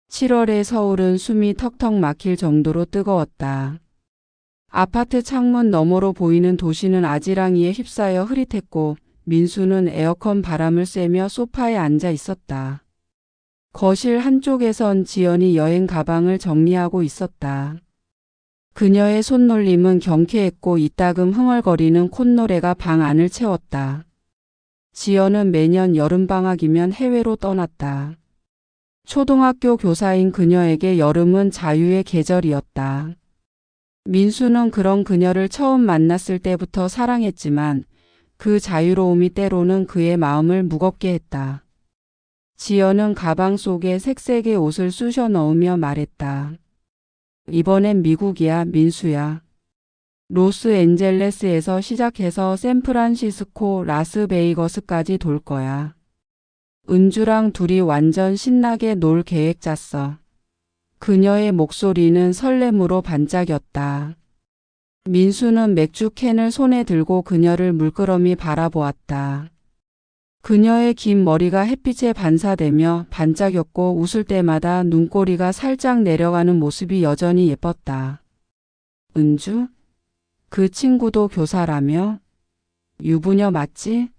7월의 서울은 숨이 턱턱 막힐 정도로 뜨거웠다. 아파트 창문 너머로 보이는 도시는 아지랑이에 휩싸여 흐릿했고 민수는 에어컨 바람을 쐬며 소파에 앉아 있었다. 거실 한쪽에선 지연이 여행 가방을 정리하고 있었다. 그녀의 손놀림은 경쾌했고 이따금 흥얼거리는 콧노래가 방 안을 채웠다. 지연은 매년 여름방학이면 해외로 떠났다. 초등학교 교사인 그녀에게 여름은 자유의 계절이었다. 민수는 그런 그녀를 처음 만났을 때부터 사랑했지만 그 자유로움이 때로는 그의 마음을 무겁게 했다. 지연은 가방 속에 색색의 옷을 쑤셔 넣으며 말했다. 이번엔 미국이야, 민수야. 로스앤젤레스에서 시작해서 샌프란시스코, 라스베이거스까지 돌 거야. 은주랑 둘이 완전 신나게 놀 계획 짰어. 그녀의 목소리는 설렘으로 반짝였다. 민수는 맥주 캔을 손에 들고 그녀를 물끄러미 바라보았다. 그녀의 긴 머리가 햇빛에 반사되며 반짝였고 웃을 때마다 눈꼬리가 살짝 내려가는 모습이 여전히 예뻤다. 은주? 그 친구도 교사라며? 유부녀 맞지?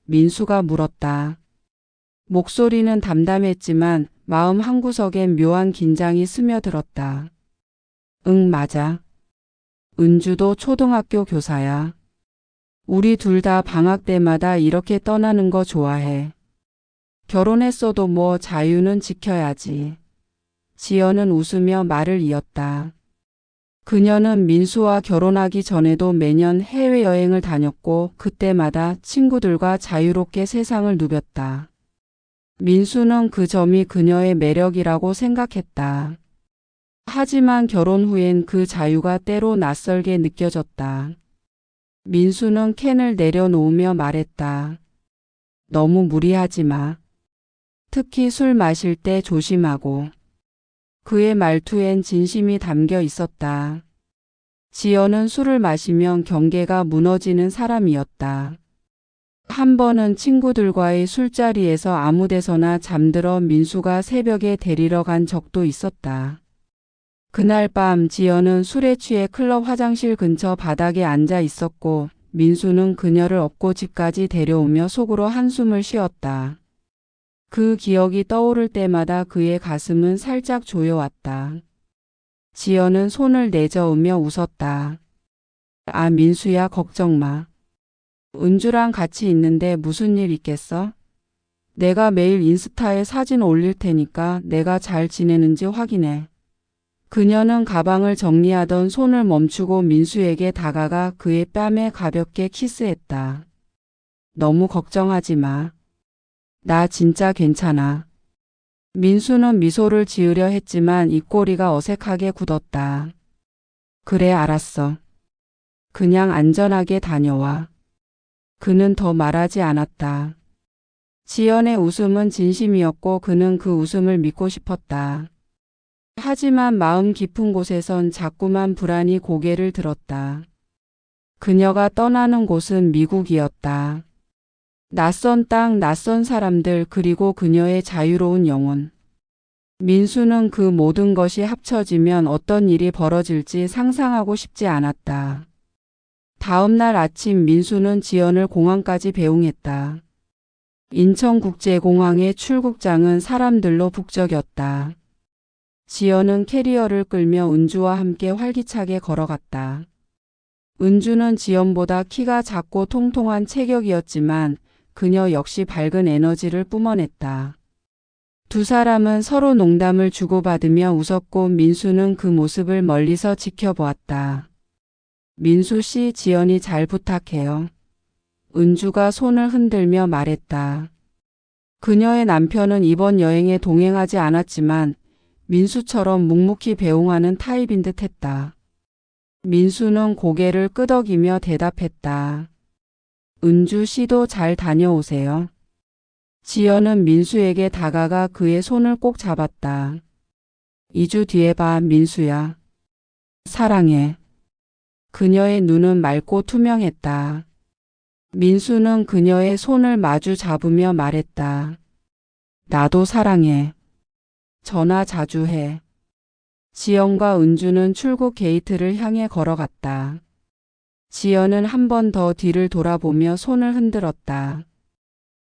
민수가 물었다. 목소리는 담담했지만 마음 한구석엔 묘한 긴장이 스며들었다. 응, 맞아. 은주도 초등학교 교사야. 우리 둘 다 방학 때마다 이렇게 떠나는 거 좋아해. 결혼했어도 뭐 자유는 지켜야지. 지연은 웃으며 말을 이었다. 그녀는 민수와 결혼하기 전에도 매년 해외여행을 다녔고 그때마다 친구들과 자유롭게 세상을 누볐다. 민수는 그 점이 그녀의 매력이라고 생각했다. 하지만 결혼 후엔 그 자유가 때로 낯설게 느껴졌다. 민수는 캔을 내려놓으며 말했다. 너무 무리하지 마. 특히 술 마실 때 조심하고. 그의 말투엔 진심이 담겨 있었다. 지연은 술을 마시면 경계가 무너지는 사람이었다. 한 번은 친구들과의 술자리에서 아무 데서나 잠들어 민수가 새벽에 데리러 간 적도 있었다. 그날 밤 지연은 술에 취해 클럽 화장실 근처 바닥에 앉아 있었고 민수는 그녀를 업고 집까지 데려오며 속으로 한숨을 쉬었다. 그 기억이 떠오를 때마다 그의 가슴은 살짝 조여왔다. 지연은 손을 내저으며 웃었다. 아, 민수야, 걱정 마. 은주랑 같이 있는데 무슨 일 있겠어? 내가 매일 인스타에 사진 올릴 테니까 내가 잘 지내는지 확인해. 그녀는 가방을 정리하던 손을 멈추고 민수에게 다가가 그의 뺨에 가볍게 키스했다. 너무 걱정하지 마. 나 진짜 괜찮아. 민수는 미소를 지으려 했지만 입꼬리가 어색하게 굳었다. 그래, 알았어. 그냥 안전하게 다녀와. 그는 더 말하지 않았다. 지연의 웃음은 진심이었고 그는 그 웃음을 믿고 싶었다. 하지만 마음 깊은 곳에선 자꾸만 불안이 고개를 들었다. 그녀가 떠나는 곳은 미국이었다. 낯선 땅, 낯선 사람들, 그리고 그녀의 자유로운 영혼. 민수는 그 모든 것이 합쳐지면 어떤 일이 벌어질지 상상하고 싶지 않았다. 다음 날 아침 민수는 지연을 공항까지 배웅했다. 인천국제공항의 출국장은 사람들로 북적였다. 지연은 캐리어를 끌며 은주와 함께 활기차게 걸어갔다. 은주는 지연보다 키가 작고 통통한 체격이었지만 그녀 역시 밝은 에너지를 뿜어냈다. 두 사람은 서로 농담을 주고받으며 웃었고 민수는 그 모습을 멀리서 지켜보았다. 민수 씨, 지연이 잘 부탁해요. 은주가 손을 흔들며 말했다. 그녀의 남편은 이번 여행에 동행하지 않았지만 민수처럼 묵묵히 배웅하는 타입인 듯 했다. 민수는 고개를 끄덕이며 대답했다. 은주 씨도 잘 다녀오세요. 지연은 민수에게 다가가 그의 손을 꼭 잡았다. 2주 뒤에 봐, 민수야. 사랑해. 그녀의 눈은 맑고 투명했다. 민수는 그녀의 손을 마주 잡으며 말했다. 나도 사랑해. 전화 자주 해. 지연과 은주는 출국 게이트를 향해 걸어갔다. 지연은 한 번 더 뒤를 돌아보며 손을 흔들었다.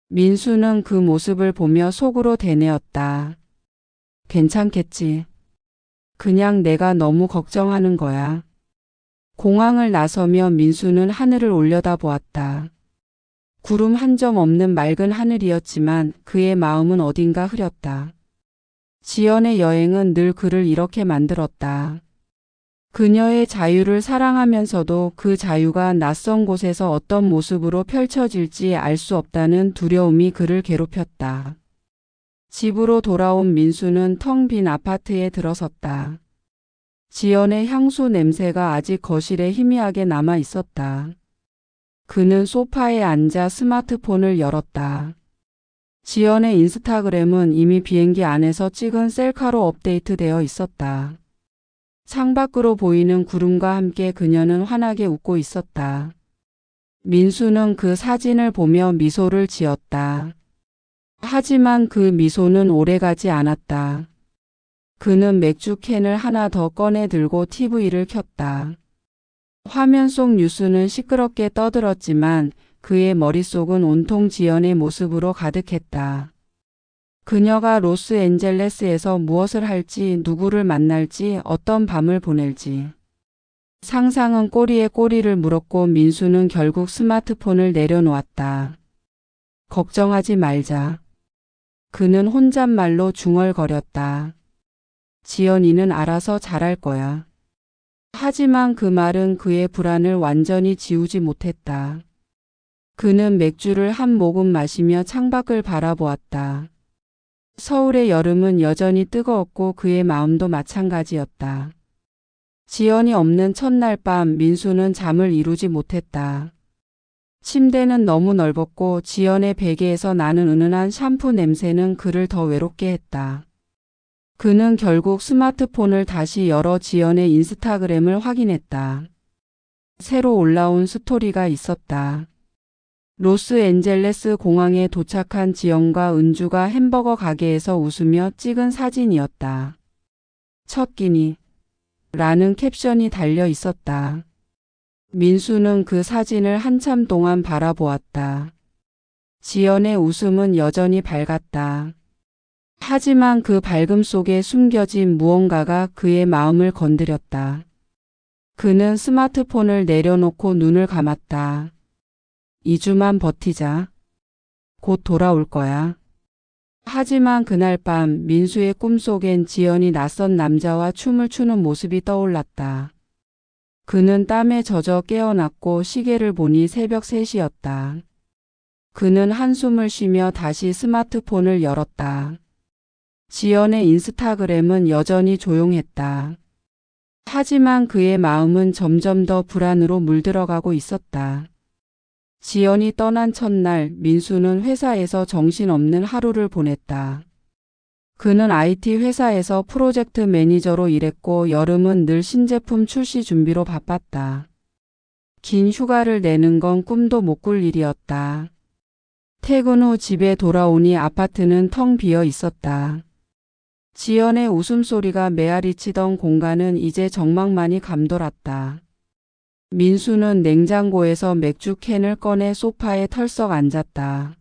민수는 그 모습을 보며 속으로 되뇌었다. 괜찮겠지. 그냥 내가 너무 걱정하는 거야. 공항을 나서며 민수는 하늘을 올려다보았다. 구름 한 점 없는 맑은 하늘이었지만 그의 마음은 어딘가 흐렸다. 지연의 여행은 늘 그를 이렇게 만들었다. 그녀의 자유를 사랑하면서도 그 자유가 낯선 곳에서 어떤 모습으로 펼쳐질지 알 수 없다는 두려움이 그를 괴롭혔다. 집으로 돌아온 민수는 텅 빈 아파트에 들어섰다. 지연의 향수 냄새가 아직 거실에 희미하게 남아 있었다. 그는 소파에 앉아 스마트폰을 열었다. 지연의 인스타그램은 이미 비행기 안에서 찍은 셀카로 업데이트되어 있었다. 창밖으로 보이는 구름과 함께 그녀는 환하게 웃고 있었다. 민수는 그 사진을 보며 미소를 지었다. 하지만 그 미소는 오래가지 않았다. 그는 맥주 캔을 하나 더 꺼내 들고 TV를 켰다. 화면 속 뉴스는 시끄럽게 떠들었지만 그의 머릿속은 온통 지연의 모습으로 가득했다. 그녀가 로스앤젤레스에서 무엇을 할지, 누구를 만날지, 어떤 밤을 보낼지. 상상은 꼬리에 꼬리를 물었고 민수는 결국 스마트폰을 내려놓았다. 걱정하지 말자. 그는 혼잣말로 중얼거렸다. 지연이는 알아서 잘할 거야. 하지만 그 말은 그의 불안을 완전히 지우지 못했다. 그는 맥주를 한 모금 마시며 창밖을 바라보았다. 서울의 여름은 여전히 뜨거웠고 그의 마음도 마찬가지였다. 지연이 없는 첫날 밤 민수는 잠을 이루지 못했다. 침대는 너무 넓었고 지연의 베개에서 나는 은은한 샴푸 냄새는 그를 더 외롭게 했다. 그는 결국 스마트폰을 다시 열어 지연의 인스타그램을 확인했다. 새로 올라온 스토리가 있었다. 로스앤젤레스 공항에 도착한 지연과 은주가 햄버거 가게에서 웃으며 찍은 사진이었다. 첫 끼니 라는 캡션이 달려 있었다. 민수는 그 사진을 한참 동안 바라보았다. 지연의 웃음은 여전히 밝았다. 하지만 그 밝음 속에 숨겨진 무언가가 그의 마음을 건드렸다. 그는 스마트폰을 내려놓고 눈을 감았다. 2주만 버티자. 곧 돌아올 거야. 하지만 그날 밤 민수의 꿈속엔 지연이 낯선 남자와 춤을 추는 모습이 떠올랐다. 그는 땀에 젖어 깨어났고 시계를 보니 새벽 3시였다. 그는 한숨을 쉬며 다시 스마트폰을 열었다. 지연의 인스타그램은 여전히 조용했다. 하지만 그의 마음은 점점 더 불안으로 물들어가고 있었다. 지연이 떠난 첫날 민수는 회사에서 정신없는 하루를 보냈다. 그는 IT 회사에서 프로젝트 매니저로 일했고 여름은 늘 신제품 출시 준비로 바빴다. 긴 휴가를 내는 건 꿈도 못 꿀 일이었다. 퇴근 후 집에 돌아오니 아파트는 텅 비어 있었다. 지연의 웃음소리가 메아리치던 공간은 이제 적막만이 감돌았다. 민수는 냉장고에서 맥주 캔을 꺼내 소파에 털썩 앉았다.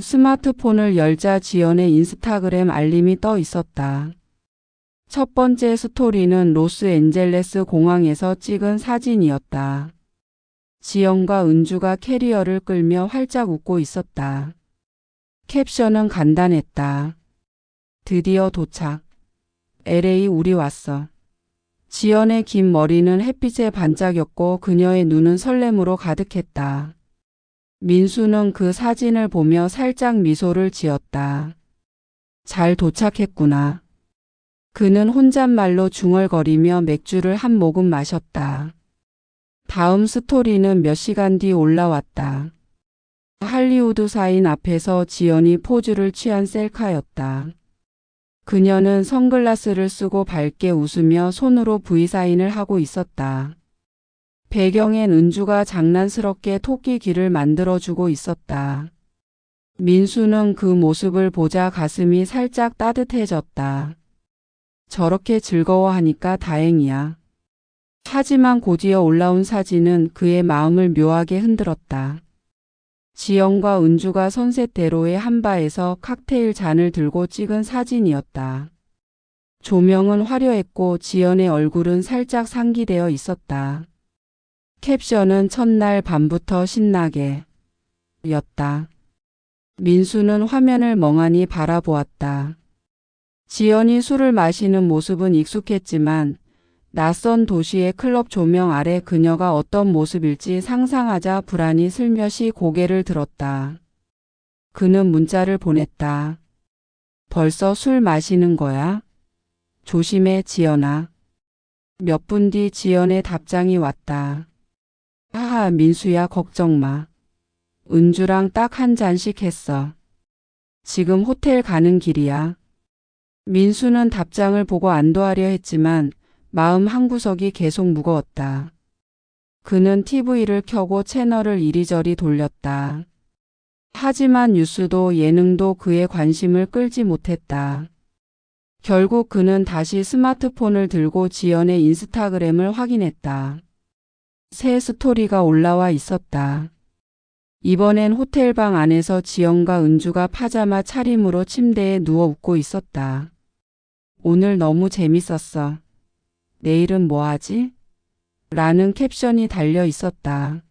스마트폰을 열자 지연의 인스타그램 알림이 떠 있었다. 첫 번째 스토리는 로스앤젤레스 공항에서 찍은 사진이었다. 지연과 은주가 캐리어를 끌며 활짝 웃고 있었다. 캡션은 간단했다. 드디어 도착. LA 우리 왔어. 지연의 긴 머리는 햇빛에 반짝였고 그녀의 눈은 설렘으로 가득했다. 민수는 그 사진을 보며 살짝 미소를 지었다. 잘 도착했구나. 그는 혼잣말로 중얼거리며 맥주를 한 모금 마셨다. 다음 스토리는 몇 시간 뒤 올라왔다. 할리우드 사인 앞에서 지연이 포즈를 취한 셀카였다. 그녀는 선글라스를 쓰고 밝게 웃으며 손으로 V사인을 하고 있었다. 배경엔 은주가 장난스럽게 토끼 귀를 만들어주고 있었다. 민수는 그 모습을 보자 가슴이 살짝 따뜻해졌다. 저렇게 즐거워하니까 다행이야. 하지만 곧이어 올라온 사진은 그의 마음을 묘하게 흔들었다. 지연과 은주가 선셋대로의 한바에서 칵테일 잔을 들고 찍은 사진이었다. 조명은 화려했고 지연의 얼굴은 살짝 상기되어 있었다. 캡션은 첫날 밤부터 신나게 였다. 민수는 화면을 멍하니 바라보았다. 지연이 술을 마시는 모습은 익숙했지만 낯선 도시의 클럽 조명 아래 그녀가 어떤 모습일지 상상하자 불안이 슬며시 고개를 들었다. 그는 문자를 보냈다. 벌써 술 마시는 거야? 조심해 지연아. 몇 분 뒤 지연의 답장이 왔다. 하하 민수야 걱정 마. 은주랑 딱 한 잔씩 했어. 지금 호텔 가는 길이야. 민수는 답장을 보고 안도하려 했지만 마음 한구석이 계속 무거웠다. 그는 TV를 켜고 채널을 이리저리 돌렸다. 하지만 뉴스도 예능도 그의 관심을 끌지 못했다. 결국 그는 다시 스마트폰을 들고 지연의 인스타그램을 확인했다. 새 스토리가 올라와 있었다. 이번엔 호텔방 안에서 지연과 은주가 파자마 차림으로 침대에 누워 웃고 있었다. 오늘 너무 재밌었어. 내일은 뭐 하지? 라는 캡션이 달려 있었다.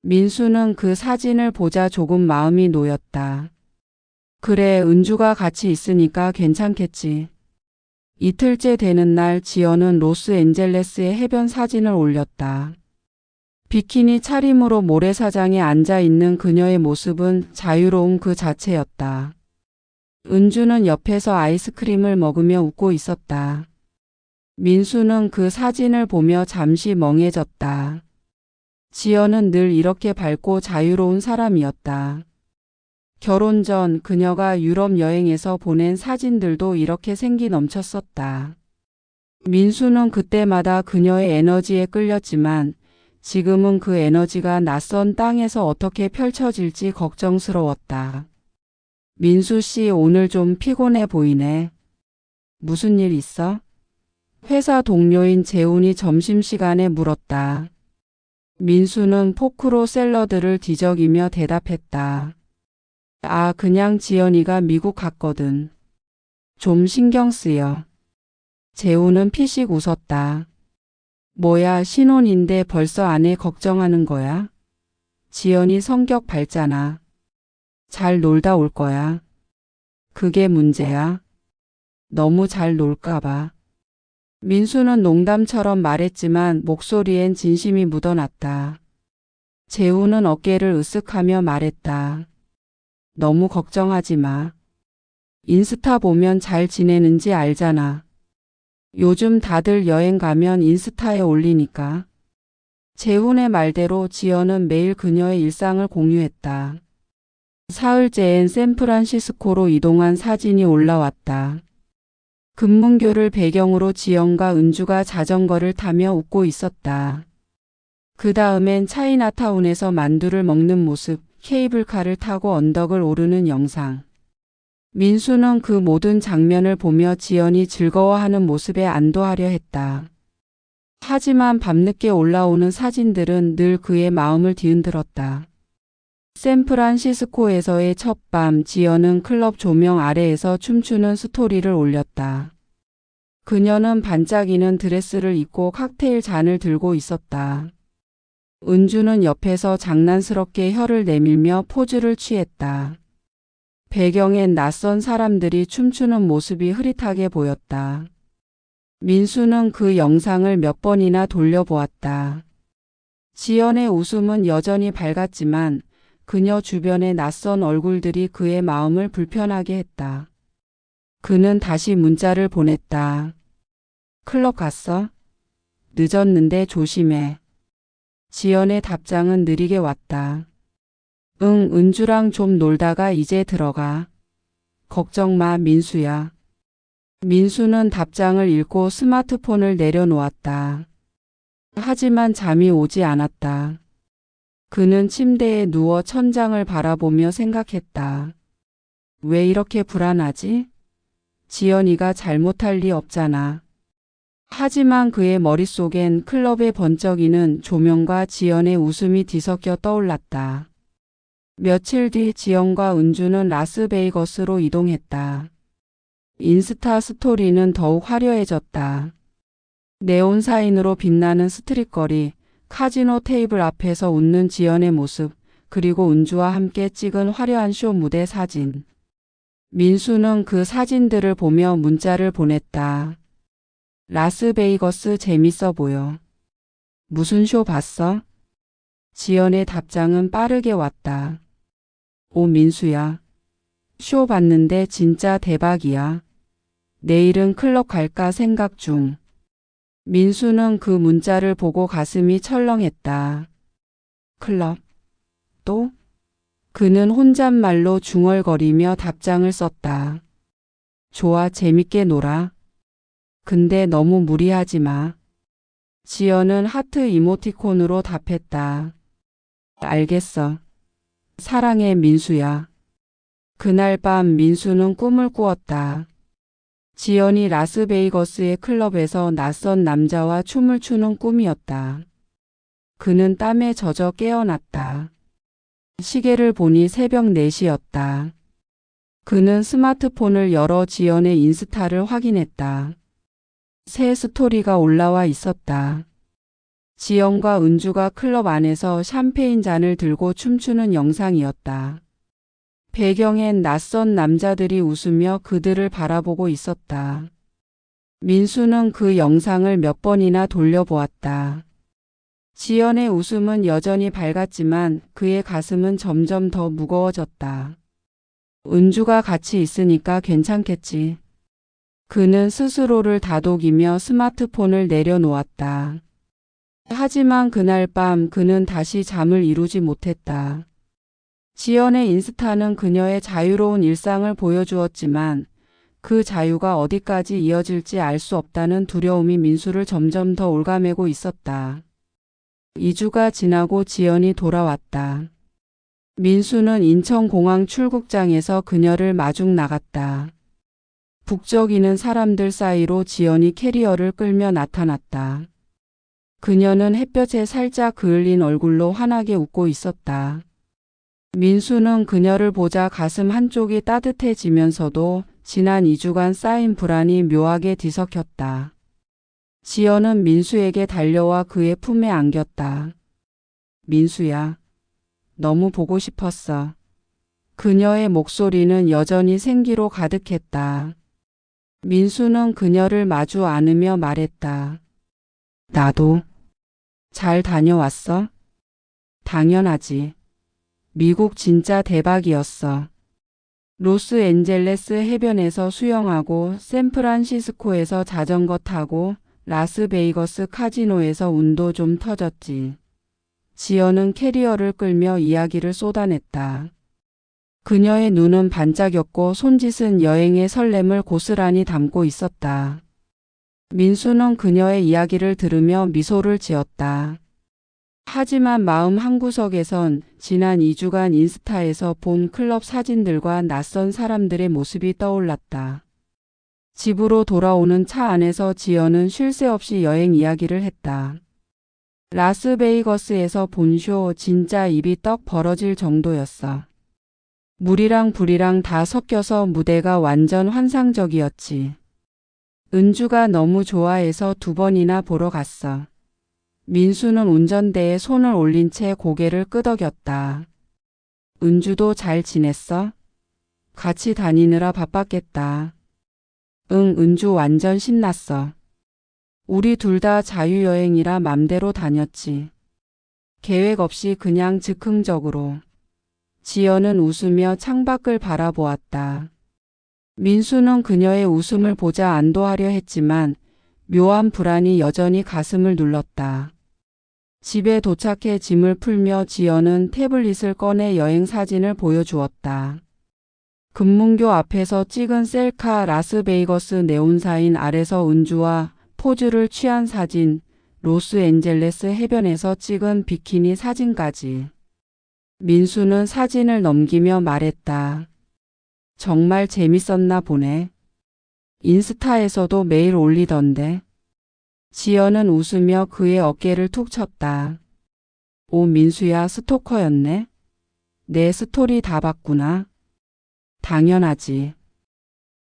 민수는 그 사진을 보자 조금 마음이 놓였다. 그래, 은주가 같이 있으니까 괜찮겠지. 이틀째 되는 날 지연은 로스앤젤레스의 해변 사진을 올렸다. 비키니 차림으로 모래사장에 앉아 있는 그녀의 모습은 자유로움 그 자체였다. 은주는 옆에서 아이스크림을 먹으며 웃고 있었다. 민수는 그 사진을 보며 잠시 멍해졌다. 지연은 늘 이렇게 밝고 자유로운 사람이었다. 결혼 전 그녀가 유럽 여행에서 보낸 사진들도 이렇게 생기 넘쳤었다. 민수는 그때마다 그녀의 에너지에 끌렸지만 지금은 그 에너지가 낯선 땅에서 어떻게 펼쳐질지 걱정스러웠다. 민수 씨 오늘 좀 피곤해 보이네. 무슨 일 있어? 회사 동료인 재훈이 점심시간에 물었다. 민수는 포크로 샐러드를 뒤적이며 대답했다. 아, 그냥 지연이가 미국 갔거든. 좀 신경 쓰여. 재훈은 피식 웃었다. 뭐야, 신혼인데 벌써 아내 걱정하는 거야? 지연이 성격 밝잖아. 잘 놀다 올 거야. 그게 문제야. 너무 잘 놀까 봐. 민수는 농담처럼 말했지만 목소리엔 진심이 묻어났다. 재훈은 어깨를 으쓱하며 말했다. 너무 걱정하지 마. 인스타 보면 잘 지내는지 알잖아. 요즘 다들 여행 가면 인스타에 올리니까. 재훈의 말대로 지연은 매일 그녀의 일상을 공유했다. 사흘째엔 샌프란시스코로 이동한 사진이 올라왔다. 금문교를 배경으로 지연과 은주가 자전거를 타며 웃고 있었다. 그 다음엔 차이나타운에서 만두를 먹는 모습, 케이블카를 타고 언덕을 오르는 영상. 민수는 그 모든 장면을 보며 지연이 즐거워하는 모습에 안도하려 했다. 하지만 밤늦게 올라오는 사진들은 늘 그의 마음을 뒤흔들었다. 샌프란시스코에서의 첫 밤, 지연은 클럽 조명 아래에서 춤추는 스토리를 올렸다. 그녀는 반짝이는 드레스를 입고 칵테일 잔을 들고 있었다. 은주는 옆에서 장난스럽게 혀를 내밀며 포즈를 취했다. 배경엔 낯선 사람들이 춤추는 모습이 흐릿하게 보였다. 민수는 그 영상을 몇 번이나 돌려보았다. 지연의 웃음은 여전히 밝았지만 그녀 주변의 낯선 얼굴들이 그의 마음을 불편하게 했다. 그는 다시 문자를 보냈다. 클럽 갔어? 늦었는데 조심해. 지연의 답장은 느리게 왔다. 응, 은주랑 좀 놀다가 이제 들어가. 걱정 마, 민수야. 민수는 답장을 읽고 스마트폰을 내려놓았다. 하지만 잠이 오지 않았다. 그는 침대에 누워 천장을 바라보며 생각했다. 왜 이렇게 불안하지? 지연이가 잘못할 리 없잖아. 하지만 그의 머릿속엔 클럽에 번쩍이는 조명과 지연의 웃음이 뒤섞여 떠올랐다. 며칠 뒤 지연과 은주는 라스베이거스로 이동했다. 인스타 스토리는 더욱 화려해졌다. 네온 사인으로 빛나는 스트릿거리, 카지노 테이블 앞에서 웃는 지연의 모습, 그리고 은주와 함께 찍은 화려한 쇼 무대 사진. 민수는 그 사진들을 보며 문자를 보냈다. 라스베이거스 재밌어 보여. 무슨 쇼 봤어? 지연의 답장은 빠르게 왔다. 오 민수야. 쇼 봤는데 진짜 대박이야. 내일은 클럽 갈까 생각 중. 민수는 그 문자를 보고 가슴이 철렁했다. 클럽? 또? 그는 혼잣말로 중얼거리며 답장을 썼다. 좋아, 재밌게 놀아. 근데 너무 무리하지 마. 지연은 하트 이모티콘으로 답했다. 알겠어. 사랑해 민수야. 그날 밤 민수는 꿈을 꾸었다. 지연이 라스베이거스의 클럽에서 낯선 남자와 춤을 추는 꿈이었다. 그는 땀에 젖어 깨어났다. 시계를 보니 새벽 4시였다. 그는 스마트폰을 열어 지연의 인스타를 확인했다. 새 스토리가 올라와 있었다. 지연과 은주가 클럽 안에서 샴페인 잔을 들고 춤추는 영상이었다. 배경엔 낯선 남자들이 웃으며 그들을 바라보고 있었다. 민수는 그 영상을 몇 번이나 돌려보았다. 지연의 웃음은 여전히 밝았지만 그의 가슴은 점점 더 무거워졌다. 은주가 같이 있으니까 괜찮겠지. 그는 스스로를 다독이며 스마트폰을 내려놓았다. 하지만 그날 밤 그는 다시 잠을 이루지 못했다. 지연의 인스타는 그녀의 자유로운 일상을 보여주었지만 그 자유가 어디까지 이어질지 알 수 없다는 두려움이 민수를 점점 더 올가매고 있었다. 2주가 지나고 지연이 돌아왔다. 민수는 인천공항 출국장에서 그녀를 마중 나갔다. 북적이는 사람들 사이로 지연이 캐리어를 끌며 나타났다. 그녀는 햇볕에 살짝 그을린 얼굴로 환하게 웃고 있었다. 민수는 그녀를 보자 가슴 한쪽이 따뜻해지면서도 지난 2주간 쌓인 불안이 묘하게 뒤섞였다. 지연은 민수에게 달려와 그의 품에 안겼다. 민수야, 너무 보고 싶었어. 그녀의 목소리는 여전히 생기로 가득했다. 민수는 그녀를 마주 안으며 말했다. 나도. 잘 다녀왔어? 당연하지. 미국 진짜 대박이었어. 로스앤젤레스 해변에서 수영하고 샌프란시스코에서 자전거 타고 라스베이거스 카지노에서 운도 좀 터졌지. 지연은 캐리어를 끌며 이야기를 쏟아냈다. 그녀의 눈은 반짝였고 손짓은 여행의 설렘을 고스란히 담고 있었다. 민수는 그녀의 이야기를 들으며 미소를 지었다. 하지만 마음 한구석에선 지난 2주간 인스타에서 본 클럽 사진들과 낯선 사람들의 모습이 떠올랐다. 집으로 돌아오는 차 안에서 지연은 쉴 새 없이 여행 이야기를 했다. 라스베이거스에서 본 쇼 진짜 입이 떡 벌어질 정도였어. 물이랑 불이랑 다 섞여서 무대가 완전 환상적이었지. 은주가 너무 좋아해서 2번이나 보러 갔어. 민수는 운전대에 손을 올린 채 고개를 끄덕였다. 은주도 잘 지냈어? 같이 다니느라 바빴겠다. 응, 은주 완전 신났어. 우리 둘 다 자유여행이라 맘대로 다녔지. 계획 없이 그냥 즉흥적으로. 지연은 웃으며 창밖을 바라보았다. 민수는 그녀의 웃음을 보자 안도하려 했지만 묘한 불안이 여전히 가슴을 눌렀다. 집에 도착해 짐을 풀며 지연은 태블릿을 꺼내 여행 사진을 보여주었다. 금문교 앞에서 찍은 셀카, 라스베이거스 네온사인 아래서 은주와 포즈를 취한 사진, 로스앤젤레스 해변에서 찍은 비키니 사진까지. 민수는 사진을 넘기며 말했다. 정말 재밌었나 보네. 인스타에서도 매일 올리던데. 지연은 웃으며 그의 어깨를 툭 쳤다. 오, 민수야, 스토커였네. 내 스토리 다 봤구나. 당연하지.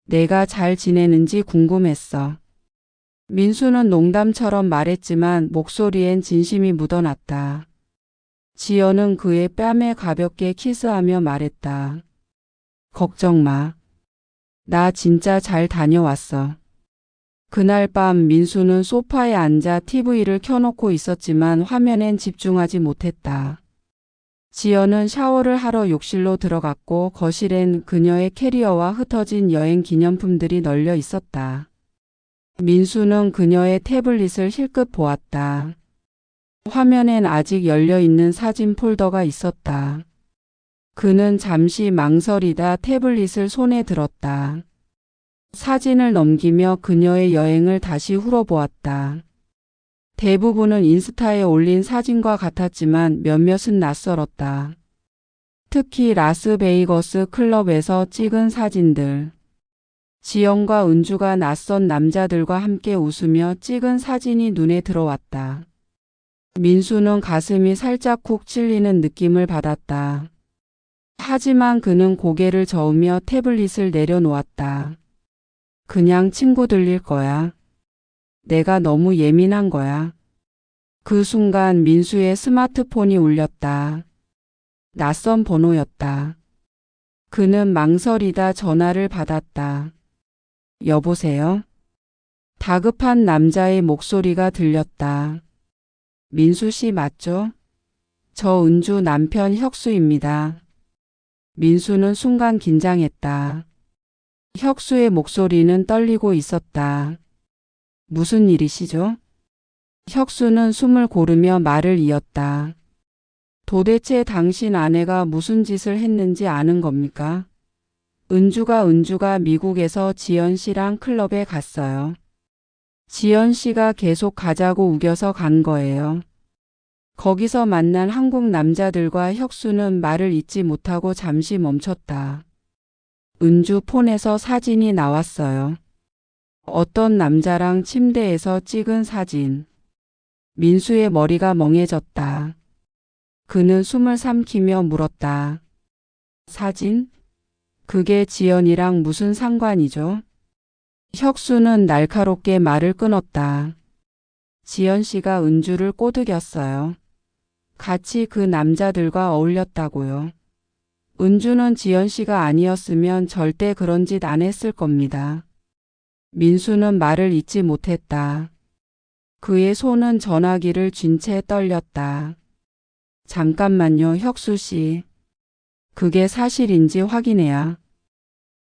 내가 잘 지내는지 궁금했어. 민수는 농담처럼 말했지만 목소리엔 진심이 묻어났다. 지연은 그의 뺨에 가볍게 키스하며 말했다. 걱정 마. 나 진짜 잘 다녀왔어. 그날 밤 민수는 소파에 앉아 TV를 켜놓고 있었지만 화면엔 집중하지 못했다. 지연은 샤워를 하러 욕실로 들어갔고 거실엔 그녀의 캐리어와 흩어진 여행 기념품들이 널려 있었다. 민수는 그녀의 태블릿을 힐끗 보았다. 화면엔 아직 열려있는 사진 폴더가 있었다. 그는 잠시 망설이다 태블릿을 손에 들었다. 사진을 넘기며 그녀의 여행을 다시 훑어보았다. 대부분은 인스타에 올린 사진과 같았지만 몇몇은 낯설었다. 특히 라스베이거스 클럽에서 찍은 사진들. 지연과 은주가 낯선 남자들과 함께 웃으며 찍은 사진이 눈에 들어왔다. 민수는 가슴이 살짝 쿡 찔리는 느낌을 받았다. 하지만 그는 고개를 저으며 태블릿을 내려놓았다. 그냥 친구들일 거야. 내가 너무 예민한 거야. 그 순간 민수의 스마트폰이 울렸다. 낯선 번호였다. 그는 망설이다 전화를 받았다. 여보세요? 다급한 남자의 목소리가 들렸다. 민수 씨 맞죠? 저 은주 남편 혁수입니다. 민수는 순간 긴장했다. 혁수의 목소리는 떨리고 있었다. 무슨 일이시죠? 혁수는 숨을 고르며 말을 이었다. 도대체 당신 아내가 무슨 짓을 했는지 아는 겁니까? 은주가 미국에서 지연 씨랑 클럽에 갔어요. 지연 씨가 계속 가자고 우겨서 간 거예요. 거기서 만난 한국 남자들과 혁수는 말을 잇지 못하고 잠시 멈췄다. 은주 폰에서 사진이 나왔어요. 어떤 남자랑 침대에서 찍은 사진. 민수의 머리가 멍해졌다. 그는 숨을 삼키며 물었다. 사진? 그게 지연이랑 무슨 상관이죠? 혁수는 날카롭게 말을 끊었다. 지연 씨가 은주를 꼬드겼어요. 같이 그 남자들과 어울렸다고요. 은주는 지연 씨가 아니었으면 절대 그런 짓 안 했을 겁니다. 민수는 말을 잇지 못했다. 그의 손은 전화기를 쥔 채 떨렸다. 잠깐만요, 혁수 씨. 그게 사실인지 확인해야.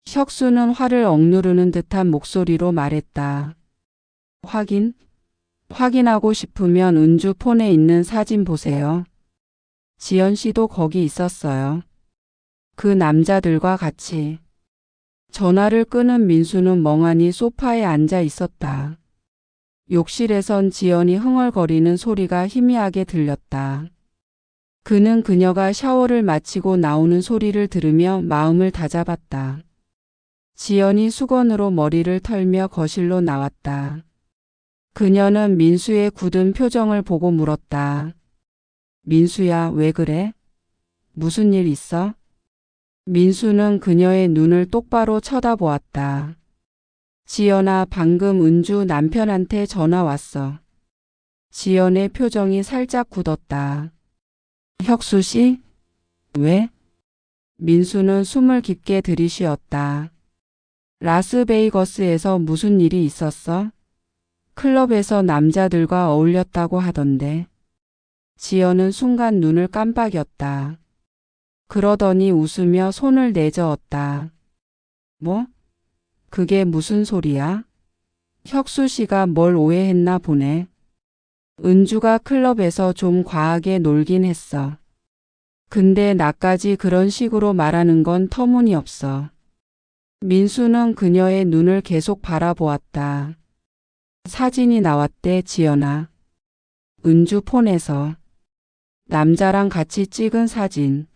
혁수는 화를 억누르는 듯한 목소리로 말했다. 확인하고 싶으면 은주 폰에 있는 사진 보세요. 지연 씨도 거기 있었어요. 그 남자들과 같이. 전화를 끄는 민수는 멍하니 소파에 앉아 있었다. 욕실에선 지연이 흥얼거리는 소리가 희미하게 들렸다. 그는 그녀가 샤워를 마치고 나오는 소리를 들으며 마음을 다잡았다. 지연이 수건으로 머리를 털며 거실로 나왔다. 그녀는 민수의 굳은 표정을 보고 물었다. 민수야, 왜 그래? 무슨 일 있어? 민수는 그녀의 눈을 똑바로 쳐다보았다. 지연아, 방금 은주 남편한테 전화 왔어. 지연의 표정이 살짝 굳었다. 혁수 씨? 왜? 민수는 숨을 깊게 들이쉬었다. 라스베이거스에서 무슨 일이 있었어? 클럽에서 남자들과 어울렸다고 하던데. 지연은 순간 눈을 깜빡였다. 그러더니 웃으며 손을 내저었다. 뭐? 그게 무슨 소리야? 혁수 씨가 뭘 오해했나 보네. 은주가 클럽에서 좀 과하게 놀긴 했어. 근데 나까지 그런 식으로 말하는 건 터무니없어. 민수는 그녀의 눈을 계속 바라보았다. 사진이 나왔대, 지연아. 은주 폰에서. 남자랑 같이 찍은 사진.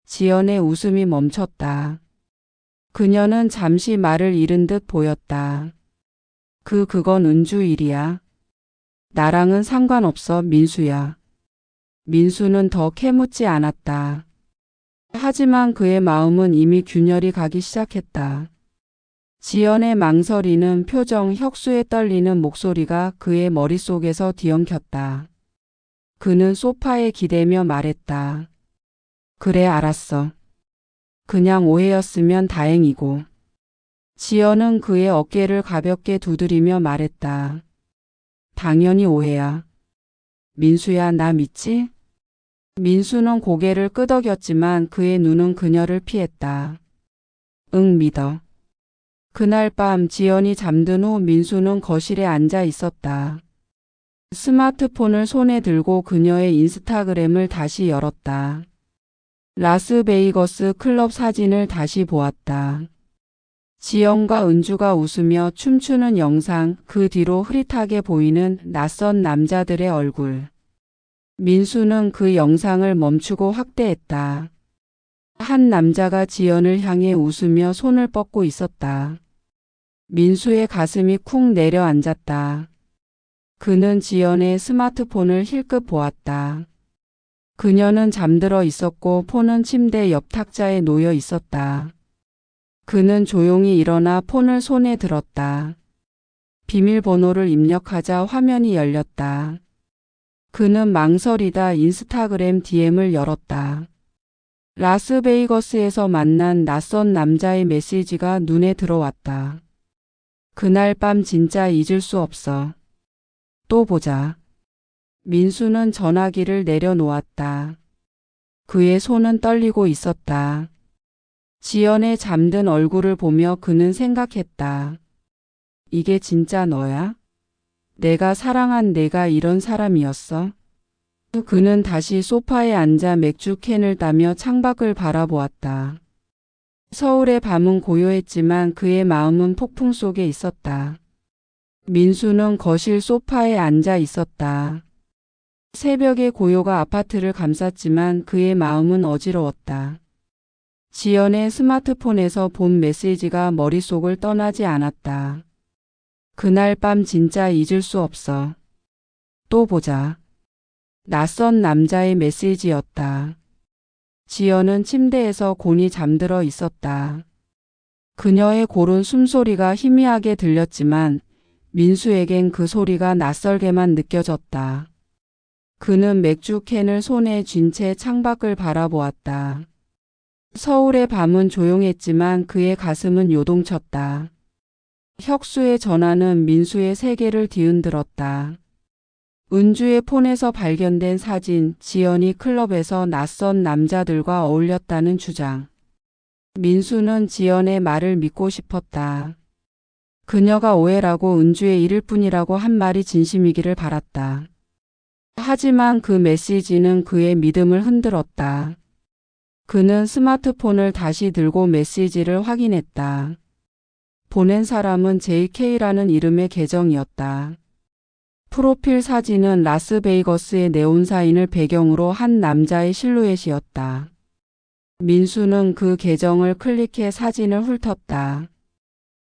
지연의 웃음이 멈췄다. 그녀는 잠시 말을 잃은 듯 보였다. 그건 은주 일이야. 나랑은 상관없어, 민수야. 민수는 더 캐묻지 않았다. 하지만 그의 마음은 이미 균열이 가기 시작했다. 지연의 망설이는 표정, 혁수의 떨리는 목소리가 그의 머릿속에서 뒤엉켰다. 그는 소파에 기대며 말했다. 그래, 알았어. 그냥 오해였으면 다행이고. 지연은 그의 어깨를 가볍게 두드리며 말했다. 당연히 오해야. 민수야, 나 믿지? 민수는 고개를 끄덕였지만 그의 눈은 그녀를 피했다. 응, 믿어. 그날 밤 지연이 잠든 후 민수는 거실에 앉아 있었다. 스마트폰을 손에 들고 그녀의 인스타그램을 다시 열었다. 라스베이거스 클럽 사진을 다시 보았다. 지연과 은주가 웃으며 춤추는 영상, 그 뒤로 흐릿하게 보이는 낯선 남자들의 얼굴. 민수는 그 영상을 멈추고 확대했다. 한 남자가 지연을 향해 웃으며 손을 뻗고 있었다. 민수의 가슴이 쿵 내려앉았다. 그는 지연의 스마트폰을 힐끗 보았다. 그녀는 잠들어 있었고 폰은 침대 옆 탁자에 놓여 있었다. 그는 조용히 일어나 폰을 손에 들었다. 비밀번호를 입력하자 화면이 열렸다. 그는 망설이다 인스타그램 DM을 열었다. 라스베이거스에서 만난 낯선 남자의 메시지가 눈에 들어왔다. 그날 밤 진짜 잊을 수 없어. 또 보자. 민수는 전화기를 내려놓았다. 그의 손은 떨리고 있었다. 지연의 잠든 얼굴을 보며 그는 생각했다. 이게 진짜 너야? 내가 사랑한 내가 이런 사람이었어? 그는 다시 소파에 앉아 맥주 캔을 따며 창밖을 바라보았다. 서울의 밤은 고요했지만 그의 마음은 폭풍 속에 있었다. 민수는 거실 소파에 앉아 있었다. 새벽의 고요가 아파트를 감쌌지만 그의 마음은 어지러웠다. 지연의 스마트폰에서 본 메시지가 머릿속을 떠나지 않았다. 그날 밤 진짜 잊을 수 없어. 또 보자. 낯선 남자의 메시지였다. 지연은 침대에서 곤히 잠들어 있었다. 그녀의 고른 숨소리가 희미하게 들렸지만 민수에겐 그 소리가 낯설게만 느껴졌다. 그는 맥주 캔을 손에 쥔 채 창밖을 바라보았다. 서울의 밤은 조용했지만 그의 가슴은 요동쳤다. 혁수의 전화는 민수의 세계를 뒤흔들었다. 은주의 폰에서 발견된 사진, 지연이 클럽에서 낯선 남자들과 어울렸다는 주장. 민수는 지연의 말을 믿고 싶었다. 그녀가 오해라고 은주의 일일 뿐이라고 한 말이 진심이기를 바랐다. 하지만 그 메시지는 그의 믿음을 흔들었다. 그는 스마트폰을 다시 들고 메시지를 확인했다. 보낸 사람은 JK라는 이름의 계정이었다. 프로필 사진은 라스베이거스의 네온사인을 배경으로 한 남자의 실루엣이었다. 민수는 그 계정을 클릭해 사진을 훑었다.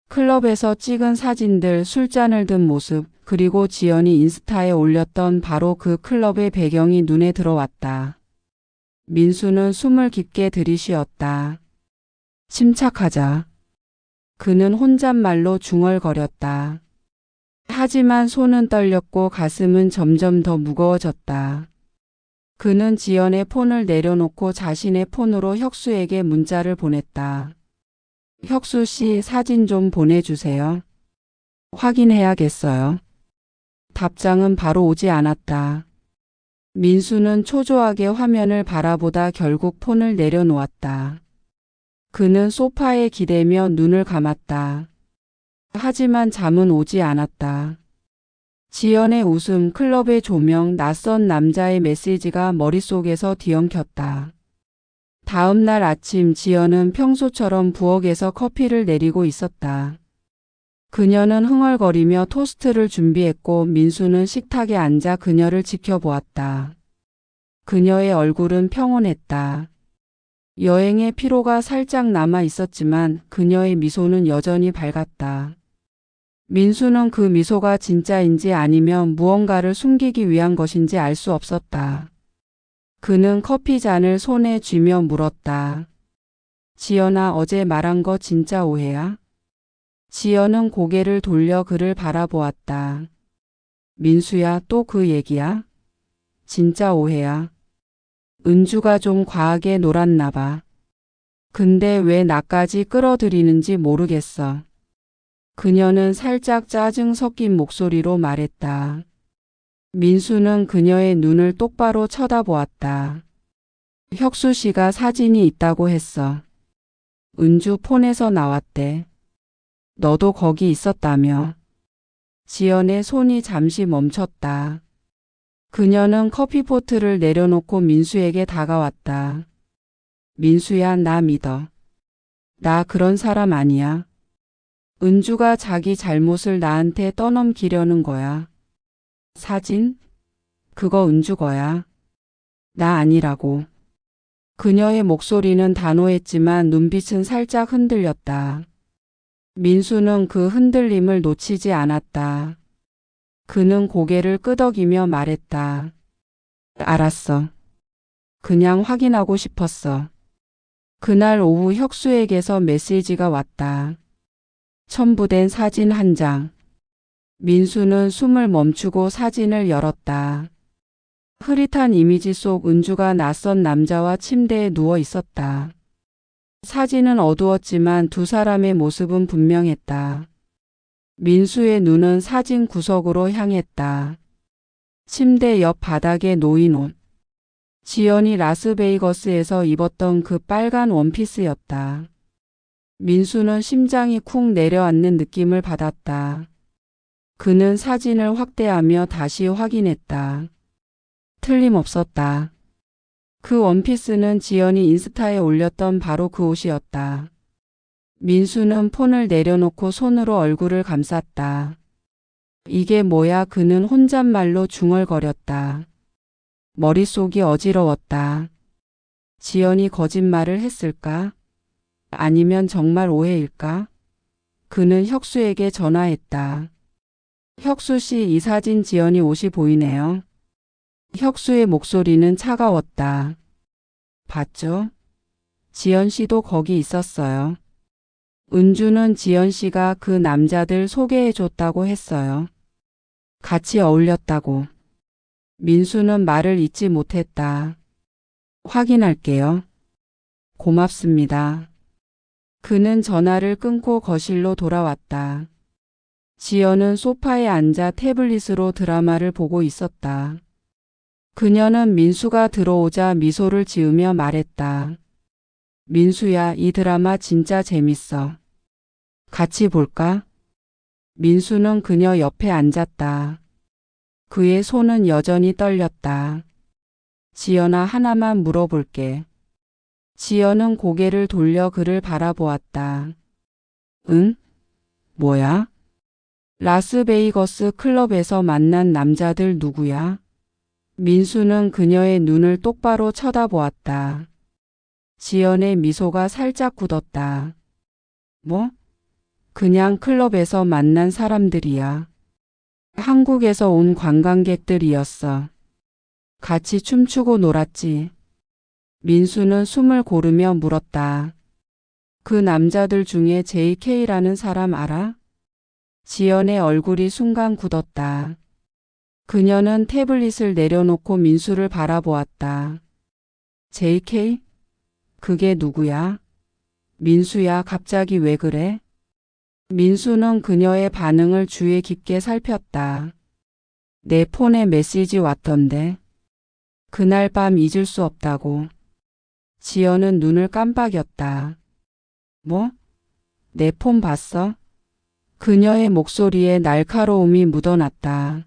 클럽에서 찍은 사진들, 술잔을 든 모습, 그리고 지연이 인스타에 올렸던 바로 그 클럽의 배경이 눈에 들어왔다. 민수는 숨을 깊게 들이쉬었다. 침착하자. 그는 혼잣말로 중얼거렸다. 하지만 손은 떨렸고 가슴은 점점 더 무거워졌다. 그는 지연의 폰을 내려놓고 자신의 폰으로 혁수에게 문자를 보냈다. 혁수 씨, 사진 좀 보내주세요. 확인해야겠어요. 답장은 바로 오지 않았다. 민수는 초조하게 화면을 바라보다 결국 폰을 내려놓았다. 그는 소파에 기대며 눈을 감았다. 하지만 잠은 오지 않았다. 지연의 웃음, 클럽의 조명, 낯선 남자의 메시지가 머릿속에서 뒤엉켰다. 다음 날 아침 지연은 평소처럼 부엌에서 커피를 내리고 있었다. 그녀는 흥얼거리며 토스트를 준비했고 민수는 식탁에 앉아 그녀를 지켜보았다. 그녀의 얼굴은 평온했다. 여행의 피로가 살짝 남아 있었지만 그녀의 미소는 여전히 밝았다. 민수는 그 미소가 진짜인지 아니면 무언가를 숨기기 위한 것인지 알 수 없었다. 그는 커피 잔을 손에 쥐며 물었다. 지연아, 어제 말한 거 진짜 오해야? 지연은 고개를 돌려 그를 바라보았다. 민수야, 또 그 얘기야? 진짜 오해야. 은주가 좀 과하게 놀았나 봐. 근데 왜 나까지 끌어들이는지 모르겠어. 그녀는 살짝 짜증 섞인 목소리로 말했다. 민수는 그녀의 눈을 똑바로 쳐다보았다. 혁수 씨가 사진이 있다고 했어. 은주 폰에서 나왔대. 너도 거기 있었다며. 지연의 손이 잠시 멈췄다. 그녀는 커피포트를 내려놓고 민수에게 다가왔다. 민수야, 나 믿어. 나 그런 사람 아니야. 은주가 자기 잘못을 나한테 떠넘기려는 거야. 사진? 그거 은주 거야. 나 아니라고. 그녀의 목소리는 단호했지만 눈빛은 살짝 흔들렸다. 민수는 그 흔들림을 놓치지 않았다. 그는 고개를 끄덕이며 말했다. 알았어. 그냥 확인하고 싶었어. 그날 오후 혁수에게서 메시지가 왔다. 첨부된 사진 한 장. 민수는 숨을 멈추고 사진을 열었다. 흐릿한 이미지 속 은주가 낯선 남자와 침대에 누워 있었다. 사진은 어두웠지만 두 사람의 모습은 분명했다. 민수의 눈은 사진 구석으로 향했다. 침대 옆 바닥에 놓인 옷. 지연이 라스베이거스에서 입었던 그 빨간 원피스였다. 민수는 심장이 쿵 내려앉는 느낌을 받았다. 그는 사진을 확대하며 다시 확인했다. 틀림없었다. 그 원피스는 지연이 인스타에 올렸던 바로 그 옷이었다. 민수는 폰을 내려놓고 손으로 얼굴을 감쌌다. 이게 뭐야? 그는 혼잣말로 중얼거렸다. 머릿속이 어지러웠다. 지연이 거짓말을 했을까? 아니면 정말 오해일까? 그는 혁수에게 전화했다. 혁수 씨, 이 사진 지연이 옷이 보이네요. 혁수의 목소리는 차가웠다. 봤죠? 지연 씨도 거기 있었어요. 은주는 지연 씨가 그 남자들 소개해줬다고 했어요. 같이 어울렸다고. 민수는 말을 잇지 못했다. 확인할게요. 고맙습니다. 그는 전화를 끊고 거실로 돌아왔다. 지연은 소파에 앉아 태블릿으로 드라마를 보고 있었다. 그녀는 민수가 들어오자 미소를 지으며 말했다. 민수야, 이 드라마 진짜 재밌어. 같이 볼까? 민수는 그녀 옆에 앉았다. 그의 손은 여전히 떨렸다. 지연아, 하나만 물어볼게. 지연은 고개를 돌려 그를 바라보았다. 응? 뭐야? 라스베이거스 클럽에서 만난 남자들 누구야? 민수는 그녀의 눈을 똑바로 쳐다보았다. 지연의 미소가 살짝 굳었다. 뭐? 그냥 클럽에서 만난 사람들이야. 한국에서 온 관광객들이었어. 같이 춤추고 놀았지. 민수는 숨을 고르며 물었다. 그 남자들 중에 JK라는 사람 알아? 지연의 얼굴이 순간 굳었다. 그녀는 태블릿을 내려놓고 민수를 바라보았다. JK? 그게 누구야? 민수야, 갑자기 왜 그래? 민수는 그녀의 반응을 주의 깊게 살폈다. 내 폰에 메시지 왔던데. 그날 밤 잊을 수 없다고. 지연은 눈을 깜빡였다. 뭐? 내 폰 봤어? 그녀의 목소리에 날카로움이 묻어났다.